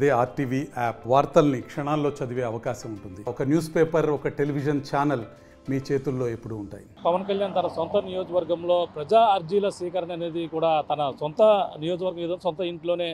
అదే RTV app వార్తల్ని క్షణాల్లో చదివే అవకాశం ఉంటుంది. ఒక న్యూస్ పేపర్, ఒక టెలివిజన్ ఛానల్ మీ చేతుల్లో ఎప్పుడూ ఉంటాయి. పవన్ కళ్యాణ్ తన సొంత నియోజకవర్గంలో ప్రజా అర్జీల స్వీకరణ అనేది కూడా తన సొంత నియోజకవర్గం సొంత ఇంట్లోనే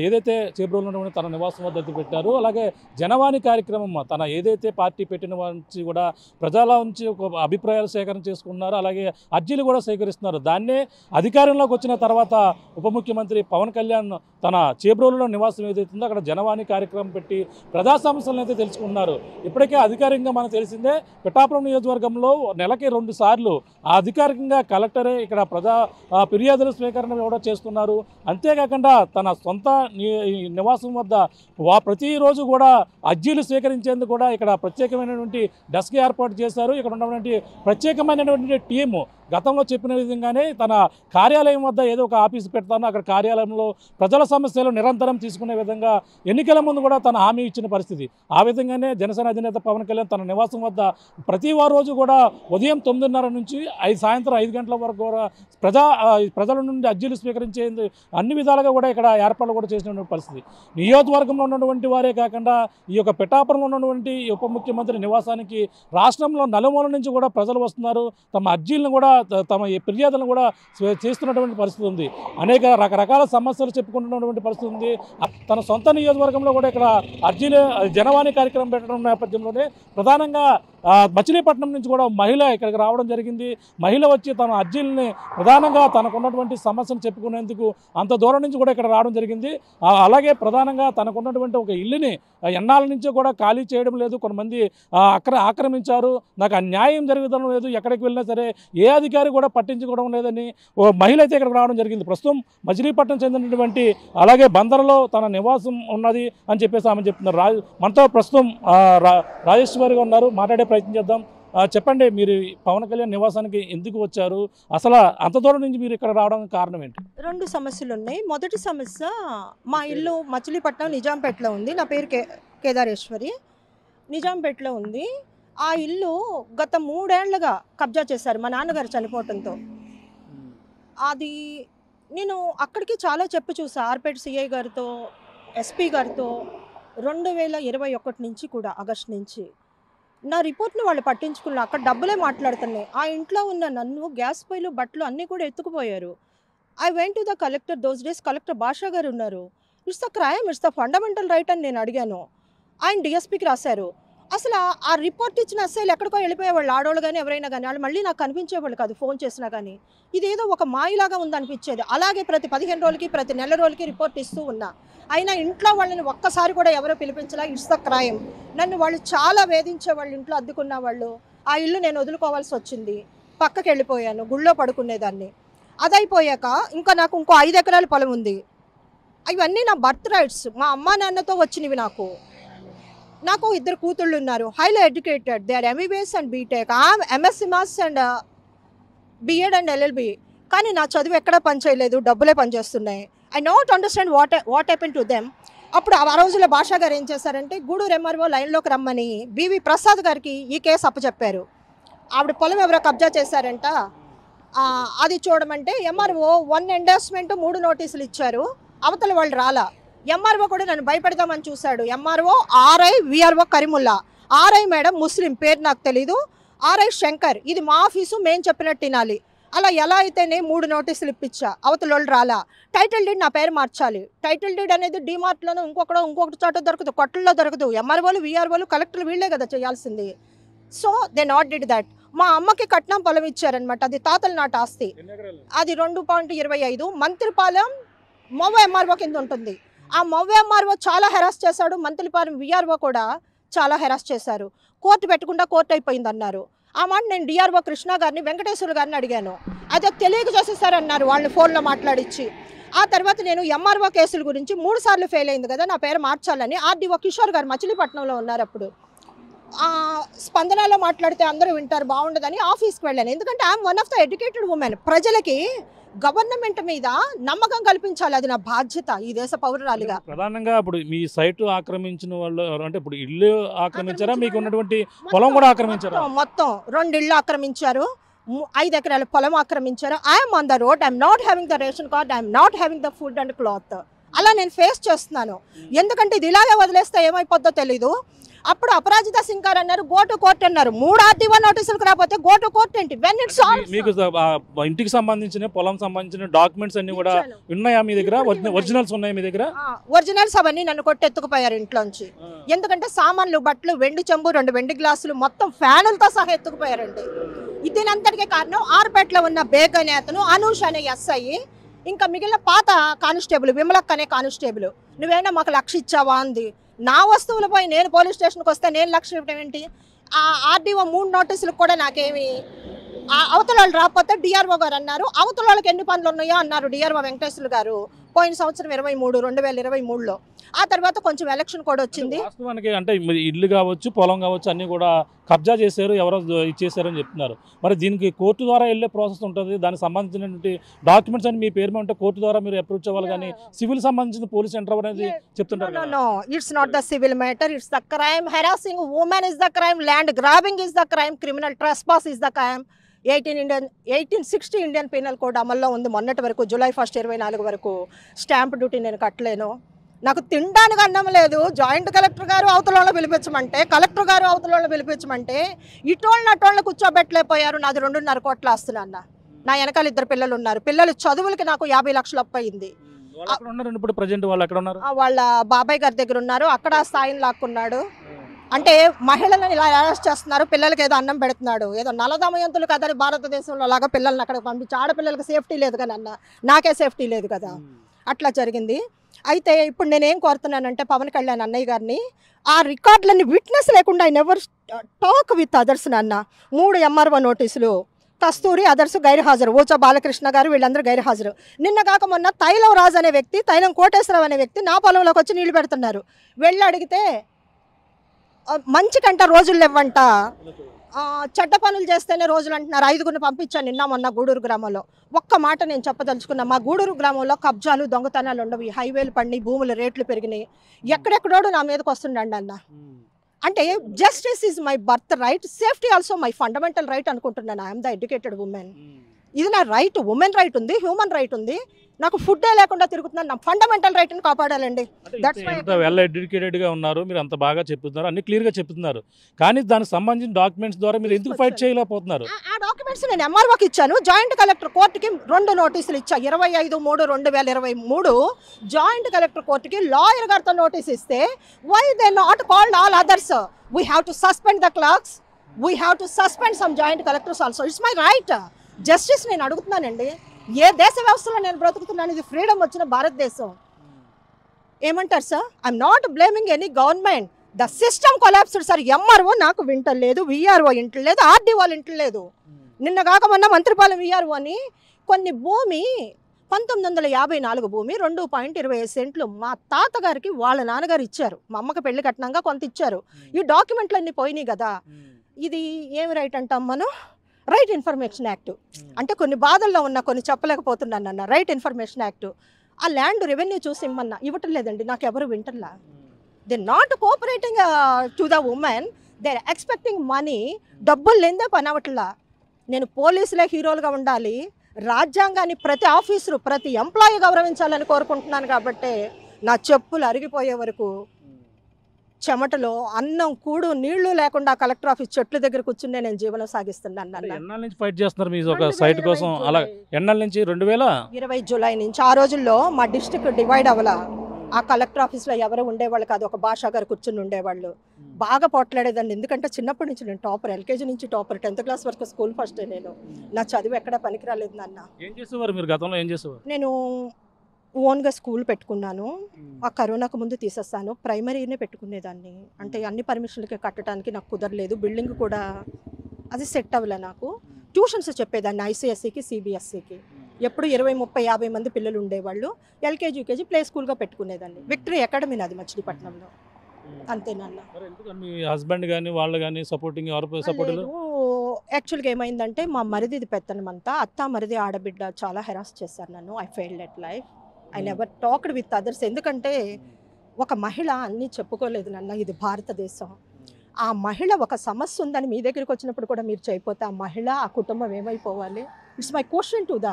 ఏదైతే చేబ్రోలులో తన నివాసం వద్ద పెట్టారు. అలాగే జనవాణి కార్యక్రమం తన ఏదైతే పార్టీ పెట్టిన నుంచి కూడా ప్రజల నుంచి ఒక అభిప్రాయాలు సేకరణ చేసుకున్నారు. అలాగే అర్జీలు కూడా సేకరిస్తున్నారు. దాన్నే అధికారంలోకి వచ్చిన తర్వాత ఉప ముఖ్యమంత్రి పవన్ కళ్యాణ్ తన చేబ్రోలులో నివాసం ఏదైతుందో అక్కడ జనవాణి కార్యక్రమం పెట్టి ప్రజా సమస్యలను అయితే తెలుసుకున్నారు. ఇప్పటికే అధికారికంగా మనకు తెలిసిందే పిఠాపురం నియోజకవర్గంలో నెలకి 2 సార్లు అధికారికంగా కలెక్టరే ఇక్కడ ప్రజా ఫిర్యాదుల స్వీకరణ కూడా చేస్తున్నారు. అంతేకాకుండా తన సొంత నివాసం వద్ద ప్రతిరోజు కూడా అర్జీలు స్వీకరించేందుకు కూడా ఇక్కడ ప్రత్యేకమైనటువంటి డెస్క్ ఏర్పాటు చేశారు. ఇక్కడ ఉన్నటువంటి ప్రత్యేకమైనటువంటి టీము గతంలో చెప్పిన విధంగానే తన కార్యాలయం వద్ద ఏదో ఒక ఆఫీసు పెడతాను, అక్కడ కార్యాలయంలో ప్రజల సమస్యలు నిరంతరం తీసుకునే విధంగా ఎన్నికల ముందు కూడా తన హామీ ఇచ్చిన పరిస్థితి. ఆ విధంగానే జనసేన అధినేత పవన్ కళ్యాణ్ తన నివాసం వద్ద ప్రతి రోజు కూడా ఉదయం 9:30 నుంచి సాయంత్రం 5 గంటల వరకు కూడా ప్రజల నుండి అర్జీలు స్వీకరించేందుకు అన్ని విధాలుగా కూడా ఇక్కడ ఏర్పాట్లు కూడా చేసినటువంటి పరిస్థితి. నియోజకవర్గంలో ఉన్నటువంటి వారే కాకుండా ఈ యొక్క పిఠాపురంలో ఉన్నటువంటి ఉప ముఖ్యమంత్రి నివాసానికి రాష్ట్రంలో నలుమూల నుంచి కూడా ప్రజలు వస్తున్నారు. తమ అర్జీలను కూడా తమ ఫిర్యాదులను కూడా చేస్తున్నటువంటి పరిస్థితి ఉంది. అనేక రకరకాల సమస్యలు చెప్పుకుంటున్నటువంటి పరిస్థితి ఉంది. తన సొంత నియోజకవర్గంలో కూడా ఇక్కడ అర్జీలు జనవాణి కార్యక్రమం పెట్టడం నేపథ్యంలోనే ప్రధానంగా మచిలీపట్నం నుంచి కూడా మహిళ ఇక్కడికి రావడం జరిగింది. మహిళ వచ్చి తన అర్జీలని ప్రధానంగా తనకున్నటువంటి సమస్యను చెప్పుకునేందుకు అంత దూరం నుంచి కూడా ఇక్కడ రావడం జరిగింది. అలాగే ప్రధానంగా తనకున్నటువంటి ఒక ఇల్లుని ఎన్నాళ్ళ నుంచో కూడా ఖాళీ చేయడం లేదు. కొంతమంది ఆక్రమించారు, నాకు అన్యాయం జరగడం లేదు, ఎక్కడికి వెళ్ళినా సరే ఏ అధికారి కూడా పట్టించుకోవడం లేదని ఓ మహిళ అయితే ఇక్కడికి రావడం జరిగింది. ప్రస్తుతం మచిలీపట్నం చెందినటువంటి అలాగే బందర్లో తన నివాసం ఉన్నది అని చెప్పేసి ఆమె చెప్తున్నారు. మనతో ప్రస్తుతం రాజేశ్వరిగా ఉన్నారు, మాట్లాడే ప్రయత్నం చేద్దాం. చెప్పండి, మీరు పవన్ కళ్యాణ్ నివాసానికి ఎందుకు వచ్చారు? అసలు అంత దూరం నుంచి మీరు ఇక్కడ రావడానికి కారణం ఏంటి? 2 సమస్యలు ఉన్నాయి. మొదటి సమస్య, మా ఇల్లు మచిలీపట్నం నిజాంపేటలో ఉంది. నా పేరు కేదారేశ్వరి, నిజాంపేటలో ఉంది. ఆ ఇల్లు గత 3 ఏళ్లుగా కబ్జా చేశారు మా నాన్నగారు చనిపోవటంతో. అది నేను అక్కడికి చాలా చెప్పి చూసా, ఆర్పేట సిఐ గారితో, ఎస్పీ గారితో 2021 నుంచి కూడా ఆగస్టు నుంచి. నా రిపోర్ట్ని వాళ్ళు పట్టించుకున్నారు. అక్కడ డబ్బులే మాట్లాడుతున్నాయి. ఆ ఇంట్లో ఉన్న నన్ను, గ్యాస్ పొయ్యిలు, బట్టలు అన్నీ కూడా ఎత్తుకుపోయారు. I went to the collector. Those days collector Bhasha garu ఉన్నారు. It's the crime, it's the fundamental right అని నేను అడిగాను. ఆయన డిఎస్పీకి రాశారు. అసలు ఆ రిపోర్ట్ ఇచ్చిన అస్సలు ఎక్కడికో వెళ్ళిపోయేవాళ్ళు, ఆడవాళ్ళు కానీ ఎవరైనా కానీ. వాళ్ళు మళ్ళీ నాకు కనిపించేవాళ్ళు కాదు ఫోన్ చేసినా కానీ. ఇదేదో ఒక మాయలాగా ఉందనిపించేది. అలాగే ప్రతి 15 రోజులకి, ప్రతి నెల రోజులకి రిపోర్ట్ ఇస్తూ ఉన్నా. అయినా ఇంట్లో వాళ్ళని ఒక్కసారి కూడా ఎవరో పిలిపించలా. It's the crime. నన్ను వాళ్ళు చాలా వేధించే వాళ్ళు, ఇంట్లో అద్దుకున్న వాళ్ళు. ఆ ఇల్లు నేను వదులుకోవాల్సి వచ్చింది. పక్కకి వెళ్ళిపోయాను, గుళ్ళో పడుకునేదాన్ని. అదైపోయాక ఇంకా నాకు ఇంకో 5 ఎకరాల పొలం ఉంది. ఇవన్నీ నా బర్త్ రైట్స్, మా అమ్మా నాన్నతో వచ్చినవి. నాకు 2 కూతుళ్ళు ఉన్నారు, highly educated. They are MBBS and BTech. MSc maths and BEd and LLB. కానీ నా చదువు ఎక్కడ పనిచేయలేదు, డబ్బులే పనిచేస్తున్నాయి. I not understand what happen to them. అప్పుడు ఆ రోజుల్లో భాషా గారు ఏం చేశారంటే, గూడూరు ఎంఆర్ఓ లైన్లోకి రమ్మని బివి ప్రసాద్ గారికి ఈ కేసు అప్పచెప్పారు. ఆవిడ పొలం ఎవరో కబ్జా చేశారంట, అది చూడమంటే ఎంఆర్ఓ 1 ఎండార్స్మెంట్ 3 నోటీసులు ఇచ్చారు. అవతల వాళ్ళు రాలా. ఎంఆర్ఓ కూడా నన్ను భయపెడదామని చూశాడు. MRO RI VRO Karimullah. RI madam Muslim, పేరు నాకు తెలీదు. ఆర్ఐ శంకర్. ఇది మా ఆఫీసు, మేము చెప్పినట్టు తినాలి. అలా ఎలా అయితేనే 3 నోటీసులు ఇప్పించా. అవతల వాళ్ళు రాలా. టైటిల్ డీడ్ నా పేరు మార్చాలి. టైటిల్ డీడ్ అనేది డిమార్ట్లోనూ ఇంకొకటి చోట దొరకదు, కొట్టల్లో దొరకదు. ఎంఆర్ఓలు, విఆర్ఓలు, కలెక్టర్లు వీళ్ళే కదా చేయాల్సింది. So they not did that. మా అమ్మకి కట్నం పొలం ఇచ్చారనమాట. అది తాతల నాటి ఆస్తి. అది 2.25. మంత్రిపాలెం మొవ్వ ఎంఆర్ఓ కింద ఉంటుంది. ఆ మొవ్వ ఎంఆర్ఓ చాలా హెరాస్ చేశాడు. మంత్రిపాలెం విఆర్ఓ కూడా చాలా హెరాస్ చేశారు. కోర్టు పెట్టకుండా కోర్టు అయిపోయింది అన్నారు. ఆ మాట నేను డిఆర్ఓ కృష్ణ గారిని, వెంకటేశ్వర గారిని అడిగాను. అదే తెలియక చేసేసారన్నారు వాళ్ళని ఫోన్లో మాట్లాడించి. ఆ తర్వాత నేను ఎంఆర్ఓ కేసుల గురించి 3 సార్లు ఫెయిల్ అయింది కదా, నా పేరు మార్చాలని ఆర్డీఓ కిషోర్ గారు మచిలీపట్నంలో ఉన్నారు. అప్పుడు స్పందనలో మాట్లాడితే అందరూ వింటారు, బాగుండదని ఆఫీస్కి వెళ్ళాను. ఎందుకంటే I'm one of the educated women. ప్రజలకి గవర్నమెంట్ మీద నమ్మకం కల్పించాలి, అది నా బాధ్యత ఈ దేశ పౌరురాలిగా. ప్రధానంగా ఇప్పుడు మీ సైట్ ఆక్రమించిన వాళ్ళు అంటే ఇప్పుడు ఇల్లు ఆక్రమించారా, మీకు ఉన్నటువంటి పొలం కూడా ఆక్రమించారా? మొత్తం 2 ఇళ్ళు ఆక్రమించారు, 5 ఎకరాల పొలం ఆక్రమించారు. I'm on the road, I'm not having the ration card, I'm not having the food and cloth. అలా నేను ఫేస్ చేస్తున్నాను. ఎందుకంటే ఇది ఇలాగే వదిలేస్తే ఏమైపోద్దో తెలీదు. అప్పుడు అపరాజిత సింగ్ గారు అన్నారు గో టు కోర్ట్ అన్నారు. 3 RTO నోటీసులకు రాకపోతే గో టు కోర్ట్ ఏంటి? వెన్ ఇట్స్ మీకు ఇంటికి సంబంధించిన పొలం సంబంధించిన డాక్యుమెంట్స్ అన్ని కూడా ఉన్నాయా మీ దగ్గర? ఒరిజినల్స్ ఉన్నాయి మీ దగ్గర? ఒరిజినల్స్ అవన్నీ నన్ను కొట్టెత్తుకుపోయారు ఇంట్లోంచి. ఎందుకంటే సామాన్లు, బట్టలు, వెండి చెంబు, 2 వెండి గ్లాసులు మొత్తం ఫ్యానులతో సహా ఎత్తుకుపోయారండి. దీనంతటికే కారణం ఆర్పేటలో ఉన్న బేగ్ అనే అతను, అనూష్ అనే SI, ఇంకా మిగిలిన పాత కానిస్టేబుల్ విమలక్ అనే కానిస్టేబుల్. నువ్వేనా మాకు 1,00,000 ఇచ్చావా అంది. నా వస్తువులపై నేను పోలీస్ స్టేషన్కి వస్తే నేను 1,00,000 ఇవ్వడం ఏంటి? ఆ RDO 3 నోటీసులకు కూడా నాకేమి అవతల వాళ్ళు రాకపోతే DRO గారు అన్నారు అవతల వాళ్ళకి ఎన్ని పనులు ఉన్నాయో అన్నారు DRO వెంకటేశ్వర గారు పోయిన సంవత్సరం 2023లో. ఆ తర్వాత కొంచెం ఎలక్షన్ కూడా వచ్చింది. వాస్తవానికి అంటే ఇల్లు కావచ్చు, పొలం కావచ్చు అన్ని కూడా కబ్జా చేశారు, ఎవరో ఇచ్చేసారు అని చెప్తున్నారు. మరి దీనికి కోర్టు ద్వారా వెళ్ళే ప్రాసెస్ ఉంటుంది. దానికి సంబంధించినటువంటి డాక్యుమెంట్స్ అని మీ పేరు మీద ఉంటే కోర్టు ద్వారా మీరు అప్రూవ్ అవ్వాలి. కానీ సివిల్ సంబంధించిన పోలీస్ ఎంటర్ అనేది చెప్తుంటారు. No, it's not the civil matter, it's the crime. Harassing a woman is the crime, land grabbing is the crime, criminal trespass is the crime. 1860 Indian penal code అమల్లో ఉంది. మొన్నటి వరకు July 1, 2024 వరకు stamp duty నేను కట్టలేను. నాకు తినడానికి అన్నం లేదు. జాయింట్ కలెక్టర్ గారు అవతల పిలిపించమంటే, కలెక్టర్ గారు అవతల పిలిపించమంటే ఇటోళ్ళని అటోళ్ళని కూర్చోబెట్టలేకపోయారు. నాది 2.5 కోట్ల ఆస్తులు అన్న. నా వెనకాల 2 పిల్లలు ఉన్నారు. పిల్లలు చదువులకి నాకు 50 లక్షలు అప్పు అయింది. వాళ్ళ బాబాయ్ గారి దగ్గర ఉన్నారు. అక్కడ స్థాయిని లాక్కున్నాడు. అంటే మహిళలను ఇలా అరెస్ట్ చేస్తున్నారు, పిల్లలకి ఏదో అన్నం పెడుతున్నాడు. ఏదో నలదమయంతులు కదని భారతదేశంలో లాగా పిల్లల్ని అక్కడ పంపించి ఆడపిల్లలకి సేఫ్టీ లేదు కదా అన్న, నాకే సేఫ్టీ లేదు కదా, అట్లా జరిగింది. అయితే ఇప్పుడు నేనేం కోరుతున్నానంటే పవన్ కళ్యాణ్ అన్నయ్య గారిని, ఆ రికార్డులన్నీ విట్నెస్ లేకుండా I never talk with others అన్న. 3 MRO నోటీసులు, కస్తూరి అదర్స్ గైర్హాజరు, ఓచా బాలకృష్ణ గారు వీళ్ళందరూ గైర్హాజరు. నిన్న కాక మొన్న తైలం రాజు అనే వ్యక్తి, తైలం కోటేశ్వరరావు అనే వ్యక్తి నా పొలంలోకి వచ్చి నీళ్లు పెడుతున్నారు. వెళ్ళి అడిగితే మంచి కంట రోజులు లేవంట, చెడ్డ పనులు చేస్తేనే రోజులు అంటున్నారు. 5గురిని పంపించాను నిన్న మొన్న గూడూరు గ్రామంలో. ఒక్క మాట నేను చెప్పదలుచుకున్నా, మా గూడూరు గ్రామంలో కబ్జాలు దొంగతనాలు ఉండవు. హైవేలు పండి భూముల రేట్లు పెరిగినాయి. ఎక్కడెక్కడోడు నా మీదకి వస్తుండండి అన్న. అంటే justice is my birth right, safety also my fundamental right అనుకుంటున్నాను. I'm the educated women. ఇది నా రైట్, ఉమెన్ రైట్ ఉంది, హ్యూమన్ రైట్ ఉంది. నాకు ఫుడ్డే లేకుండా తిరుగుతున్నాను, నా ఫండమెంటల్ రైట్ని కాపాడాలండి. వెల్ ఎడ్యుకేటెడ్గా ఉన్నారు, మీరు అంత బాగా చెప్తున్నారు, అన్ని క్లియర్గా చెప్తున్నారు. కానీ దానికి సంబంధించిన డాక్యుమెంట్స్ ద్వారా మీరు ఎందుకు ఫైట్ చేయలేకపోతున్నారు? ఆ డాక్యుమెంట్స్ నేను MROకి ఇచ్చాను. జాయింట్ కలెక్టర్ కోర్టుకి 2 నోటీసులు ఇచ్చా. 25/3/2023 జాయింట్ కలెక్టర్ కోర్టుకి లాయర్ గారితో నోటీస్ ఇస్తే, why they not called all others? We have to suspend the clerks, we have to suspend some joint collectors also. It's my right. Justice నేను అడుగుతున్నానండి. ఏ దేశ వ్యవస్థలో నేను బ్రతుకుతున్నాను? ఇది ఫ్రీడమ్ వచ్చిన భారతదేశం. ఏమంటారు sir? I'm not blaming any government. The system collapsed sir. MRO నాకు వింటలేదు, VRO ఇంటలేదు, RDO ఇంటలేదు. నిన్న కాక మొన్న మంత్రిపాలెం VRO అని కొన్ని భూమి 1954 భూమి 2.25 సెంట్లు మా తాతగారికి వాళ్ళ నాన్నగారు ఇచ్చారు. మా అమ్మకి పెళ్లి కట్నంగా కొంత ఇచ్చారు. ఈ డాక్యుమెంట్లు అన్నీ పోయినాయి కదా. ఇది ఏమి రైట్ అంటాం మనం? Right information act. అంటే కొన్ని బాధల్లో ఉన్నా కొన్ని చెప్పలేకపోతున్నాను అన్న. Right information act. ఆ ల్యాండ్ రెవెన్యూ చూసి ఇమ్మన్నా, ఇవ్వటం లేదండి. నాకు ఎవరు వింటర్లా. They not cooperating to the women. They are expecting money. డబ్బులు లేదే పని అవ్వట్లా. నేను పోలీసులే హీరోలుగా ఉండాలి, రాజ్యాంగాన్ని ప్రతి ఆఫీసరు ప్రతి ఎంప్లాయీ గౌరవించాలని కోరుకుంటున్నాను. కాబట్టి నా చెప్పులు అరిగిపోయే వరకు చెమటలో అన్నం కూడు నీళ్లు లేకుండా కలెక్టర్ ఆఫీస్ చెట్ల దగ్గర కూర్చుని నేను జీవనం సాగిస్తున్నాను. ఎన్నాళ్ళ నుంచి ఫైట్ చేస్తున్నారు మీ ఒక సైట్ కోసం? అలా ఎన్నాళ్ళ నుంచి? 2020 జూలై నుంచి. ఆ రోజుల్లో మా డిస్ట్రిక్ట్ డివైడ్ అవ్వాల. ఆ కలెక్టర్ ఆఫీస్లో ఎవరు ఉండేవాళ్ళు కాదు, ఒక భాషా గారు కూర్చుని ఉండేవాళ్ళు. బాగా పోట్లాడేదండి. ఎందుకంటే చిన్నప్పటి నుంచి నేను టాపర్, LKG నుంచి టాపర్, 10th క్లాస్ వరకు స్కూల్ ఫస్ట్. నేను నా చదువు ఎక్కడ పనికిరాలేదు నాన్న. ఏం చేసేవారు మీరు గతంలో? ఏం చేసేవారు? నేను ఓన్గా స్కూల్ పెట్టుకున్నాను. ఆ కరోనాకు ముందు తీసేస్తాను. ప్రైమరీనే పెట్టుకునేదాన్ని. అంటే అన్ని పర్మిషన్లకి కట్టడానికి నాకు కుదరలేదు. బిల్డింగ్ కూడా అది సెట్ అవ్వలే నాకు. ట్యూషన్స్ చెప్పేదాన్ని ICSEకి CBSEకి. ఎప్పుడు 20, 30, 50 మంది పిల్లలు ఉండేవాళ్ళు. LKG UKG ప్లే స్కూల్గా పెట్టుకునేదాన్ని. విక్టరీ అకాడమీ నాది మచిలీపట్నంలో. అంతేనన్న. మీ హస్బెండ్ కానీ వాళ్ళు కానీ సపోర్టింగ్? యాక్చువల్గా ఏమైందంటే మా మరిది పెత్తనమంతా, అత్త మరిది ఆడబిడ్డ చాలా హెరాస్ చేశారు నన్ను. I failed at life. I never talked with others. ఎందుకంటే ఒక మహిళ అన్నీ చెప్పుకోలేదు నాన్న. ఇది భారతదేశం. ఆ మహిళ ఒక సమస్య ఉందని మీ దగ్గరికి వచ్చినప్పుడు కూడా మీరు చేయకపోతే ఆ మహిళ, ఆ కుటుంబం ఏమైపోవాలి? It's my question to the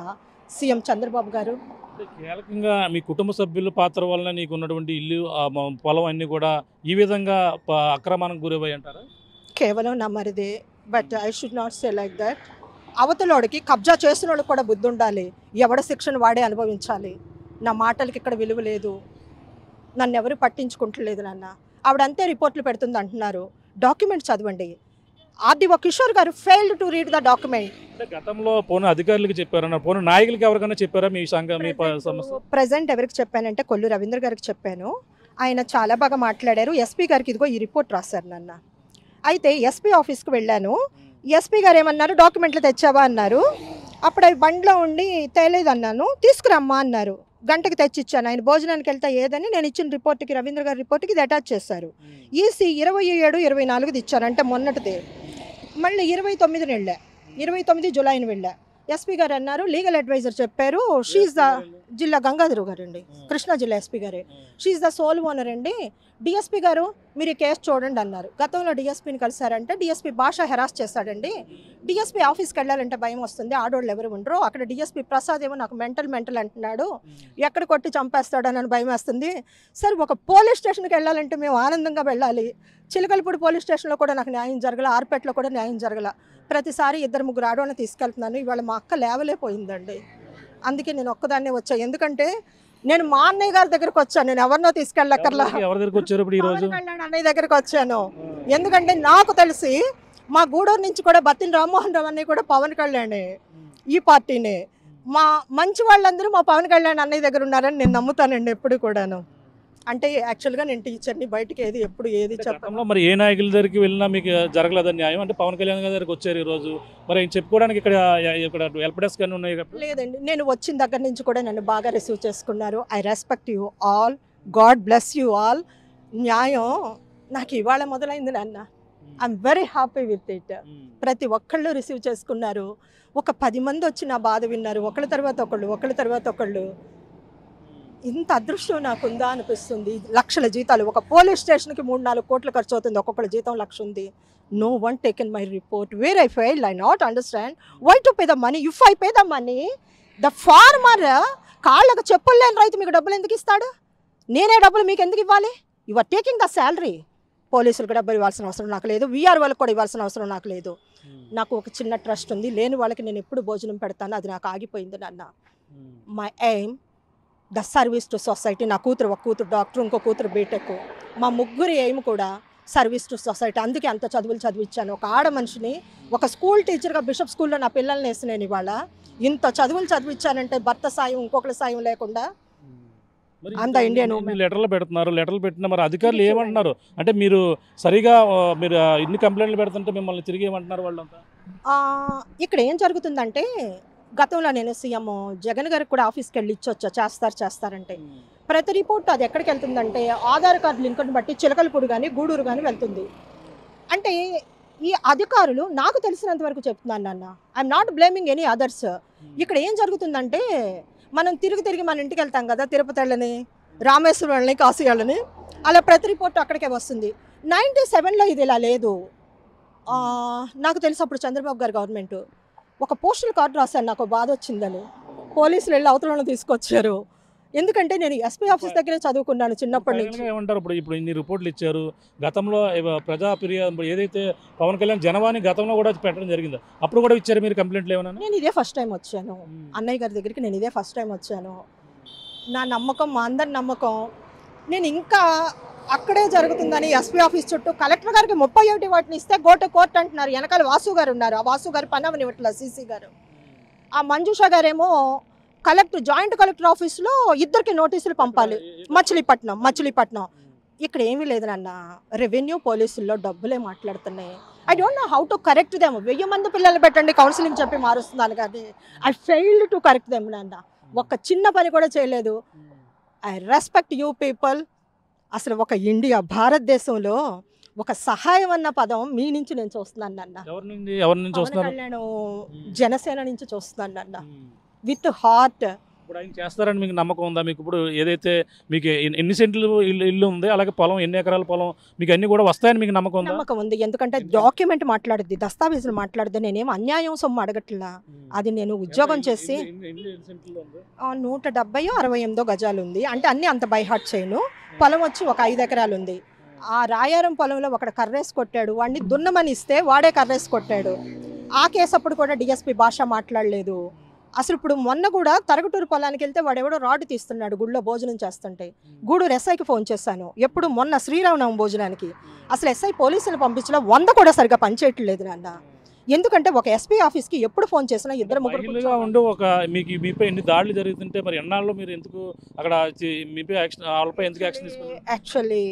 CM Chandrababu garu. అంటే కీలకంగా మీ కుటుంబ సభ్యుల పాత్ర వలన నీకు ఉన్నటువంటి ఇల్లు పొలం అన్నీ కూడా ఈ విధంగా అక్రమానికి గురయ్యాయి అంటారా? కేవలం నా మరిదే, but I should not say like that. అవతలోడికి కబ్జా చేసిన వాళ్ళకి కూడా బుద్ధి ఉండాలి. ఎవడ శిక్షణ వాడే అనుభవించాలి. నా మాటలకి ఇక్కడ విలువ లేదు. నన్ను ఎవరు పట్టించుకుంటలేదు నాన్న. ఆవిడంతే రిపోర్ట్లు పెడుతుంది అంటున్నారు. డాక్యుమెంట్ చదవండి. ఆర్డీఓ కిషోర్ గారు failed to read the document. అంటే గతంలో పోను అధికారులకు చెప్పారన్న, పోను నాయకులకి ఎవరికైనా చెప్పారా మీ సమస్య? ప్రజెంట్ ఎవరికి చెప్పానంటే కొల్లు రవీంద్ర గారికి చెప్పాను. ఆయన చాలా బాగా మాట్లాడారు. ఎస్పీ గారికి ఇదిగో ఈ రిపోర్ట్ రాశారు నాన్న. అయితే ఎస్పీ ఆఫీస్కి వెళ్ళాను. ఎస్పీ గారు ఏమన్నారు, డాక్యుమెంట్లు తెచ్చావా అన్నారు. అప్పుడు అవి బండిలో ఉండి తేలేదన్నాను. తీసుకురమ్మా అన్నారు. గంటకి తెచ్చిచ్చాను. ఆయన భోజనానికి వెళ్తే ఏదని నేను ఇచ్చిన రిపోర్ట్కి, రవీంద్ర గారి రిపోర్ట్కి ఇది అటాచ్ చేశారు. ఈసీ 27/24 ఇచ్చారు, అంటే మొన్నటిదే. మళ్ళీ 29 వెళ్ళా, 29 జూలైని వెళ్ళా. ఎస్పీ గారు అన్నారు, లీగల్ అడ్వైజర్ చెప్పారు, షీఈ్ ద జిల్లా గంగాధర్ గారు అండి, కృష్ణా జిల్లా ఎస్పీ గారే, షీఈ్ ద సోల్ ఓనర్ అండి. డిఎస్పీ గారు మీరు ఈ కేసు చూడండి అన్నారు. గతంలో డిఎస్పీని కలిసారంటే డిఎస్పీ భాష హెరాస్ చేశాడండి. డిఎస్పీ ఆఫీస్కి వెళ్ళాలంటే భయం వస్తుంది, ఆడోళ్ళు ఎవరు ఉండరు. అక్కడ డిఎస్పీ ప్రసాద్ ఏమో నాకు మెంటల్ అంటున్నాడు, ఎక్కడ కొట్టి చంపేస్తాడని భయం వేస్తుంది. సరే ఒక పోలీస్ స్టేషన్కి వెళ్ళాలంటే మేము ఆనందంగా వెళ్ళాలి. చిలకలపూడి పోలీస్ స్టేషన్లో కూడా నాకు న్యాయం జరగల, ఆర్పేటలో కూడా న్యాయం జరగల. ప్రతిసారి 2-3 ఆడవాళ్ళని తీసుకెళ్తున్నాను. ఇవాళ మా అక్క లేవలేకపోయిందండి. అందుకే నేను ఒక్కదాన్నే వచ్చా. ఎందుకంటే నేను మా అన్నయ్య గారి దగ్గరకు వచ్చాను, నేను ఎవరినో తీసుకెళ్ళక్కర్లా. అన్నయ్య దగ్గరకు వచ్చాను. ఎందుకంటే నాకు తెలిసి మా గూడూరు నుంచి కూడా బత్తిన రామ్మోహన్ రావు అన్నయ్య కూడా పవన్ కళ్యాణ్ ఈ పార్టీనే. మా మంచి వాళ్ళందరూ మా పవన్ కళ్యాణ్ అన్నయ్య దగ్గర ఉన్నారని నేను నమ్ముతానండి ఎప్పుడు కూడాను. అంటే యాక్చువల్గా నేను టీచర్ని, బయటకి ఏది చెప్పడంలో మరి ఏ నాయకుల దగ్గరికి వెళ్ళినా మీకు జరగలేదని న్యాయం. అంటే పవన్ కళ్యాణ్ గారి దగ్గరికి వచ్చారు ఈరోజు, మరి చెప్పుకోవడానికి ఇక్కడ హెల్ప్ డెస్క్ అన్నీ ఉన్నాయి? లేదండి, నేను వచ్చిన దగ్గర నుంచి కూడా నన్ను బాగా రిసీవ్ చేసుకున్నారు. I respect you all, God bless you all. న్యాయం నాకు ఇవాళ మొదలైంది నాన్న. I'm very happy with it. ప్రతి ఒక్కళ్ళు రిసీవ్ చేసుకున్నారు. ఒక 10 మంది వచ్చి నా బాధ విన్నారు, ఒకళ్ళ తర్వాత ఒకళ్ళు. ఇంత అదృష్టం నాకుందా అనిపిస్తుంది. లక్షల జీతాలు, ఒక పోలీస్ స్టేషన్కి 3-4 కోట్లు ఖర్చు అవుతుంది, ఒక్కొక్కళ్ళ జీతం 1,00,000 ఉంది. No one taken my report. Where I failed, I not understand why to pay the money. If I pay the money, the farmer, కాళ్ళకు చెప్పులు లేని రైతు మీకు డబ్బులు ఎందుకు ఇస్తాడు? నేనే డబ్బులు మీకు ఎందుకు ఇవ్వాలి? You are taking the salary. పోలీసులకు డబ్బులు ఇవ్వాల్సిన అవసరం నాకు లేదు, వీఆర్ వాళ్ళకి కూడా ఇవ్వాల్సిన అవసరం నాకు లేదు. నాకు ఒక చిన్న ట్రస్ట్ ఉంది, లేని వాళ్ళకి నేను ఎప్పుడు భోజనం పెడతాను, అది నాకు ఆగిపోయింది నాన్న. My aim the service to society. నా కూతురు, ఒక కూతురు డాక్టర్, ఇంకో కూతురు బీటెక్. మా ముగ్గురు ఎయిమ్ కూడా సర్వీస్ టు సొసైటీ. అందుకే అంత చదువులు చదివించాను. ఒక ఆడ మనిషిని, ఒక స్కూల్ టీచర్గా బిషప్ స్కూల్లో నా పిల్లల్ని వేసి నేను ఇవాళ ఇంత చదువులు చదివించానంటే భర్త సాయం, ఇంకొకరి సాయం లేకుండా. అంత ఇండియన్ లెటర్లు పెడుతున్నారు, లెటర్లు పెట్టిన మరి అధికారులు ఏమంటున్నారు? అంటే మీరు సరిగా మీరు ఇన్ని కంప్లైంట్లు పెడుతుంటే మిమ్మల్ని తిరిగి ఏమంటున్నారు వాళ్ళంతా? ఇక్కడ ఏం జరుగుతుందంటే, గతంలో నేను సీఎం జగన్ గారికి కూడా ఆఫీస్కి వెళ్ళి ఇచ్చొచ్చా, చేస్తారంటే ప్రతి రిపోర్ట్ అది ఎక్కడికి వెళ్తుందంటే ఆధార్ కార్డు లింకుని బట్టి చిలకలపూడి కానీ గూడూరు కానీ వెళ్తుంది. అంటే ఈ అధికారులు నాకు తెలిసినంత వరకు చెప్తున్నాను నాన్న, I'm not blaming any others. ఇక్కడ ఏం జరుగుతుందంటే, మనం తిరిగి మన ఇంటికి వెళ్తాం కదా, తిరుపతి వెళ్ళని, రామేశ్వరం వెళ్ళని, కాశీ వెళ్ళని, అలా ప్రతి రిపోర్ట్ అక్కడికే వస్తుంది. 97లో ఇది ఇలా లేదు. నాకు తెలిసి అప్పుడు చంద్రబాబు గారు గవర్నమెంట్ ఒక పోస్టల్ కార్డు రాశాను, నాకు బాధ వచ్చిందని. పోలీసులు వెళ్ళి అవతలను తీసుకొచ్చారు. ఎందుకంటే నేను ఎస్పీ ఆఫీస్ దగ్గరే చదువుకున్నాను చిన్నప్పటి నుంచి. ఏమంటారు ఇప్పుడు ఇన్ని రిపోర్ట్లు ఇచ్చారు? గతంలో ప్రజా ఫిర్యాదు ఏదైతే పవన్ కళ్యాణ్ జనవాణి గతంలో కూడా పెట్టడం జరిగింది, అప్పుడు కూడా ఇచ్చారు మీరు కంప్లైంట్లు ఏమన్నా? నేను ఇదే ఫస్ట్ టైం వచ్చాను అన్నయ్య గారి దగ్గరికి, నేను ఇదే ఫస్ట్ టైం వచ్చాను. నా నమ్మకం, మా అందరి నమ్మకం, నేను ఇంకా అక్కడే జరుగుతుందని ఎస్పీ ఆఫీస్ చుట్టూ కలెక్టర్ గారికి 31 వాటిని ఇస్తే గోట కోర్టు అంటున్నారు. వెనకాల వాసు గారు ఉన్నారు, ఆ వాసు గారు పని అవనివ్వట్ల, సీసీ గారు. ఆ మంజుష గారేమో జాయింట్ కలెక్టర్ ఆఫీస్లో 2కి నోటీసులు పంపాలి, మచిలీపట్నం. ఇక్కడ ఏమీ లేదు నాన్న, రెవెన్యూ పోలీసుల్లో డబ్బులే మాట్లాడుతున్నాయి. I don't know how to correct them. 1000 మంది పిల్లలు పెట్టండి కౌన్సిలింగ్ చెప్పి మారుస్తున్నాను, కానీ I failed to correct them నాన్న. ఒక చిన్న పని కూడా చేయలేదు. I respect you people. అసలు ఒక ఇండియా, భారతదేశంలో ఒక సహాయం అన్న పదం మీ నుంచి నేను చూస్తున్నాను నాన్న. ఎవరి నుంచి కళ్యాణ్ జనసేన నుంచి చూస్తున్నాను నాన్న. విత్ హార్ట్ ఇప్పుడు ఆయన చేస్తారని మీకు నమ్మకం ఉందా? మీకు ఇప్పుడు ఏదైతే మీకు ఎన్ని సెంట్లు ఇల్లు ఉంది, అలాగే పొలం ఎన్ని ఎకరాల పొలం, మీకు అన్ని కూడా వస్తాయని మీకు నమ్మకం ఉందా? నమ్మకం ఉంది. ఎందుకంటే డాక్యుమెంట్ మాట్లాడుద్ది, దస్తావేజులు మాట్లాడుద్ది. నేనేం అన్యాయం సొమ్ము అడగట్లా. అది నేను ఉద్యోగం చేసి 170 68 గజాలు ఉంది. అంటే అన్నీ అంత బైహార్ట్ చేయను. పొలం వచ్చి ఒక 5 ఎకరాలు ఉంది. ఆ రాయారం పొలంలో ఒకడు కర్రేసి కొట్టాడు, వాడిని దున్నమని ఇస్తే వాడే కర్రేసి కొట్టాడు. ఆ కేసు అప్పుడు కూడా డిఎస్పీ భాష మాట్లాడలేదు. అసలు ఇప్పుడు మొన్న కూడా తరగటూరు పొలానికి వెళ్తే వాడెవడో రాడ్ తీస్తున్నాడు గుడిలో భోజనం చేస్తుంటే. గూడూరు ఎస్ఐకి ఫోన్ చేశాను ఎప్పుడు మొన్న శ్రీరామనవమి భోజనానికి. అసలు ఎస్ఐ పోలీసులు పంపించలో 100 కూడా సరిగా పనిచేయట్లేదు నాన్న. ఎందుకంటే ఒక ఎస్పీ ఆఫీస్కి ఎప్పుడు ఫోన్ చేసినా 2-3 ఉండి ఒక మీకు మీపై ఎన్ని దాడులు జరుగుతుంటే మరి ఎన్నాళ్ళు మీరు ఎందుకు అక్కడ మీపై యాక్షన్, వాళ్ళపై ఎందుకు యాక్షన్ తీసుకున్నారు? యాక్చువల్లీ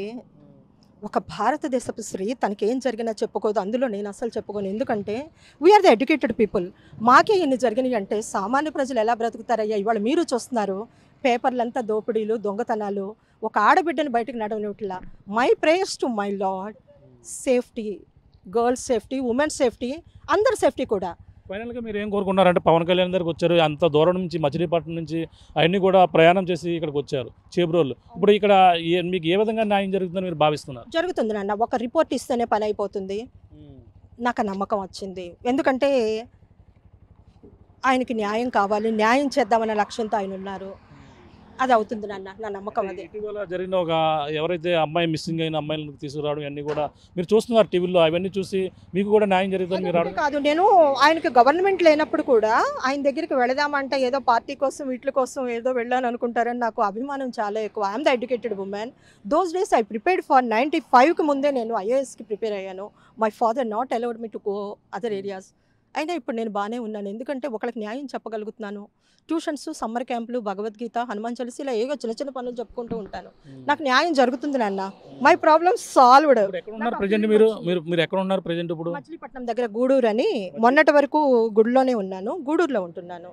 ఒక భారతదేశపు స్త్రీ తనకి ఏం జరిగినా చెప్పుకోదు. అందులో నేను అసలు చెప్పుకోను. ఎందుకంటే వీఆర్ ద ఎడ్యుకేటెడ్ పీపుల్. మాకే ఇన్ని జరిగినాయి అంటే సామాన్య ప్రజలు ఎలా బ్రతుకుతారయ్యా? ఇవాళ మీరు చూస్తున్నారు పేపర్లంతా దోపిడీలు, దొంగతనాలు. ఒక ఆడబిడ్డను బయటకు నడవనిట్లా. My prayers to my lord, safety, girls safety, women safety, అందరి సేఫ్టీ కూడా. ఫైనల్గా మీరు ఏం కోరుకున్నారంటే పవన్ కళ్యాణ్ దగ్గరికి వచ్చారు, అంత దూరం నుంచి మచిలీపట్నం నుంచి అవన్నీ కూడా ప్రయాణం చేసి ఇక్కడికి వచ్చారు చేబ్రోలు. ఇప్పుడు ఇక్కడ మీకు ఏ విధంగా న్యాయం జరుగుతుందని మీరు భావిస్తున్నారు? జరుగుతుంది నాన్న. ఒక రిపోర్ట్ ఇస్తేనే పని అయిపోతుంది. నాకు నమ్మకం వచ్చింది. ఎందుకంటే ఆయనకి న్యాయం కావాలి, న్యాయం చేద్దామన్న లక్ష్యంతో ఆయన ఉన్నారు. అది అవుతుంది నాన్న, నా నమ్మకం అది. ఇటీవల జరిగిన ఒక ఎవరైతే అమ్మాయి మిస్సింగ్ అయిన అమ్మాయిలను తీసుకురావడం అన్నీ కూడా మీరు చూస్తున్నారు టీవీలో, అవన్నీ చూసి మీకు కూడా న్యాయం జరుగుతుంది మీరు రావడం కాదు. నేను ఆయనకి గవర్నమెంట్ లేనప్పుడు కూడా ఆయన దగ్గరికి వెళదామంటే ఏదో పార్టీ కోసం వీటి కోసం ఏదో వెళ్ళాను అనుకుంటారని నాకు అభిమానం చాలా ఎక్కువ. I'm the educated women. Those days I prepared for 95కి ముందే నేను ఐఏఎస్కి ప్రిపేర్ అయ్యాను. My father not allowed me to go other areas. అయినా ఇప్పుడు నేను బాగానే ఉన్నాను. ఎందుకంటే ఒకరికి న్యాయం చెప్పగలుగుతున్నాను. ట్యూషన్స్, సమ్మర్ క్యాంపులు, భగవద్గీత, హనుమాన్ చాలీసా ఇలా ఏదో చిన్న చిన్న పనులు చెప్పుకుంటూ ఉంటాను. నాకు న్యాయం జరుగుతుంది నాన్న. My problem solved. ఎక్కడ ఉన్నారు ప్రెజెంట్? మీరు ఎక్కడ ఉన్నారు ప్రెజెంట్? ఇప్పుడు మచిలీపట్నం దగ్గర గూడూరు అని, మొన్నటి వరకు గుడిలోనే ఉన్నాను, గూడూరులో ఉంటున్నాను.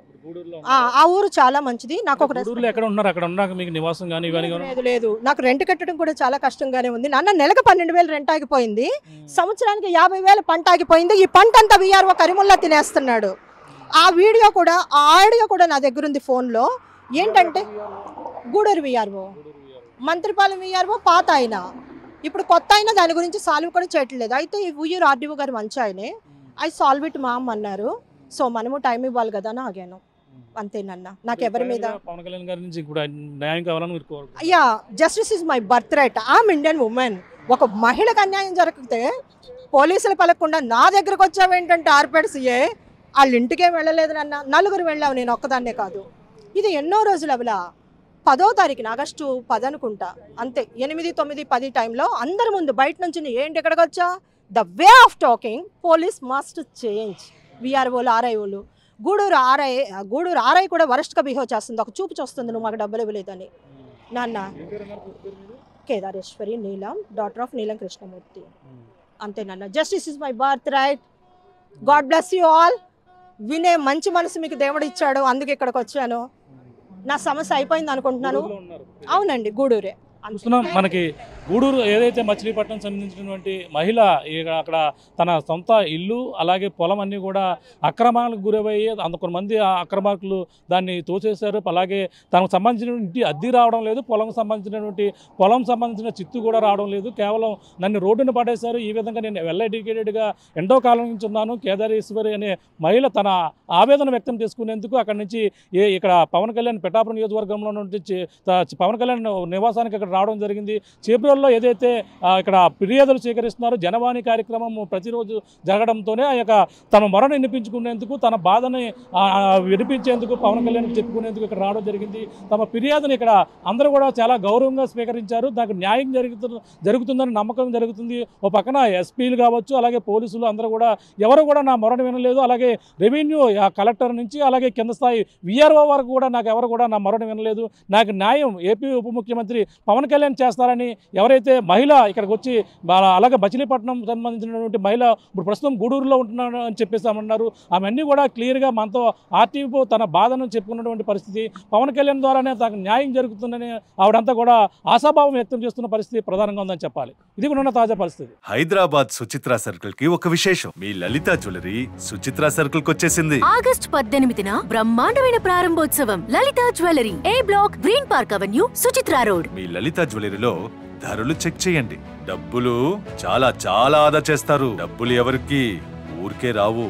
ఆ ఊరు చాలా మంచిది. నాకు ఒక ఎక్కడ ఉన్నారు? అక్కడ ఉన్నాక మీకు నివాసం కానీ లేదు. నాకు రెంట్ కట్టడం కూడా చాలా కష్టంగానే ఉంది నాన్న. నెలకు 12,000 రెంట్ ఆగిపోయింది. సంవత్సరానికి 50,000 పంట ఆగిపోయింది. ఈ పంట అంతా వీఆర్ఓ కరిముల్లా తినేస్తున్నాడు. ఆ వీడియో కూడా, ఆ ఆడియో కూడా నా దగ్గర ఉంది ఫోన్లో. ఏంటంటే గూడూరు వీఆర్ఓ, మంత్రిపాలెం వీఆర్ఓ పాత ఆయన, ఇప్పుడు కొత్త అయినా దాని గురించి సాల్వ్ కూడా చేయట్లేదు. అయితే ఈ ఉయ్యూరు ఆర్డీఓ గారు మంచి ఆయనే. ఐ సాల్వ్ ఇట్ మామ్ అన్నారు. సో మనము టైం ఇవ్వాలి కదా అని ఆగాను. అంతేనన్నా. నాకు ఎవరి మీద పవన్ కళ్యాణ్ గారి నుంచి కూడా న్యాయం కావాలని మీరు కోరుకుంటున్నారు? అయ్యా, justice is my birth right. I'm Indian women. ఒక మహిళకు అన్యాయం జరిగితే పోలీసులు పలకకుండా నా దగ్గరకు వచ్చావేంటంటే ఆర్పేడ్ సిఏ, వాళ్ళ ఇంటికే వెళ్ళలేదు నాన్న. 4 వెళ్ళావు, నేను ఒక్కదాన్నే కాదు. ఇది ఎన్నో రోజులు అవలా. 10వ తారీఖున ఆగస్టు 10 అనుకుంటా, అంతే. 8, 9, 10 టైంలో అందరి ముందు బయట నుంచి ఏంటి ఎక్కడికి వచ్చా? The way of talking police must change. వీఆర్ఓలు, ఆర్ఐఓలు, గూడూరు ఆర్ఐ కూడా వరస్ట్గా బిహేవ్ చేస్తుంది. ఒక చూపు చూస్తుంది, నువ్వు మాకు డబ్బులు ఇవ్వలేదని. నాన్న కేదారేశ్వరి నీలం, డాటర్ ఆఫ్ నీలం కృష్ణమూర్తి. అంతే నాన్న. Justice is my birth right. God bless you all. వినే మంచి మనసు మీకు దేవుడు ఇచ్చాడు, అందుకే ఇక్కడికి వచ్చాను. నా సమస్య అయిపోయింది అనుకుంటున్నాను. అవునండి, గూడూరే. చూస్తున్నాం మనకి గూడూరు ఏదైతే మచిలీపట్నం సంబంధించినటువంటి మహిళ అక్కడ తన సొంత ఇల్లు అలాగే పొలం అన్నీ కూడా అక్రమాలకు గురయ్యి కొంతమంది అక్రమార్కులు దాన్ని తోచేశారు. అలాగే తనకు సంబంధించిన ఇంటి అద్దె రావడం లేదు, పొలం సంబంధించిన చిత్తు కూడా రావడం లేదు, కేవలం నన్ను రోడ్డును పడేశారు. ఈ విధంగా నేను వెల్ ఎడ్యుకేటెడ్గా ఎంతో కాలం నుంచి ఉన్నాను. కేదారేశ్వరి అనే మహిళ తన ఆవేదన వ్యక్తం చేసుకునేందుకు అక్కడి నుంచి ఇక్కడ పవన్ కళ్యాణ్ పిఠాపురం నియోజకవర్గంలో నుంచి పవన్ కళ్యాణ్ నివాసానికి ఇక్కడ రావడం జరిగింది. చేబ్రోల్లో ఏదైతే ఇక్కడ ఫిర్యాదులు స్వీకరిస్తున్నారో జనవాణి కార్యక్రమం ప్రతిరోజు జరగడంతోనే ఆ యొక్క తమ మొరను వినిపించుకునేందుకు, తన బాధని వినిపించేందుకు, పవన్ కళ్యాణ్ చెప్పుకునేందుకు ఇక్కడ రావడం జరిగింది. తమ ఫిర్యాదుని ఇక్కడ అందరూ కూడా చాలా గౌరవంగా స్వీకరించారు. దానికి న్యాయం జరుగుతుందని నమ్మకం జరుగుతుంది. ఓ పక్కన ఎస్పీలు కావచ్చు, అలాగే పోలీసులు అందరూ కూడా ఎవరు కూడా నా మొరను వినలేదు. అలాగే రెవెన్యూ కలెక్టర్ నుంచి అలాగే కింద స్థాయి వీఆర్ఓ వరకు కూడా నాకు ఎవరు కూడా నా మొరను వినలేదు. నాకు న్యాయం ఏపీ ఉప ముఖ్యమంత్రి పవన్ పవన్ కళ్యాణ్ చేస్తారని ఎవరైతే మహిళ ఇక్కడికి వచ్చి అలాగే మచిలీపట్నం సంబంధించినటువంటి మహిళ ఇప్పుడు ప్రస్తుతం గూడూరులో ఉంటున్నాను అని చెప్పేసామన్నారు. అవన్నీ కూడా క్లియర్గా మనతో ఆర్టీవీ తన బాధను చెప్పుకున్నటువంటి పరిస్థితి. పవన్ కళ్యాణ్ ద్వారానే తనకు న్యాయం జరుగుతుందని ఆవిడంతా కూడా ఆశాభావం వ్యక్తం చేస్తున్న పరిస్థితి ప్రధానంగా ఉందని చెప్పాలి. ఇది కూడా ఉన్న తాజా పరిస్థితి. హైదరాబాద్ సుచిత్ర సర్కిల్ కి ఒక విశేషం. మీ లలిత జ్యువెలరీ సుచిత్ర సర్కిల్ కి వచ్చేసింది. ఆగస్టు 18న బ్రహ్మాండమైన ప్రారంభోత్సవం. Lalitha Jewellery, A Block, Green Park Avenue, Suchitra Road. మీ లలిత జ్యువెలరీలో ధరలు చెక్ చేయండి. డబ్బులు చాలా చాలా ఆదా చేస్తారు. డబ్బులు ఎవరికి ఊరికే రావు.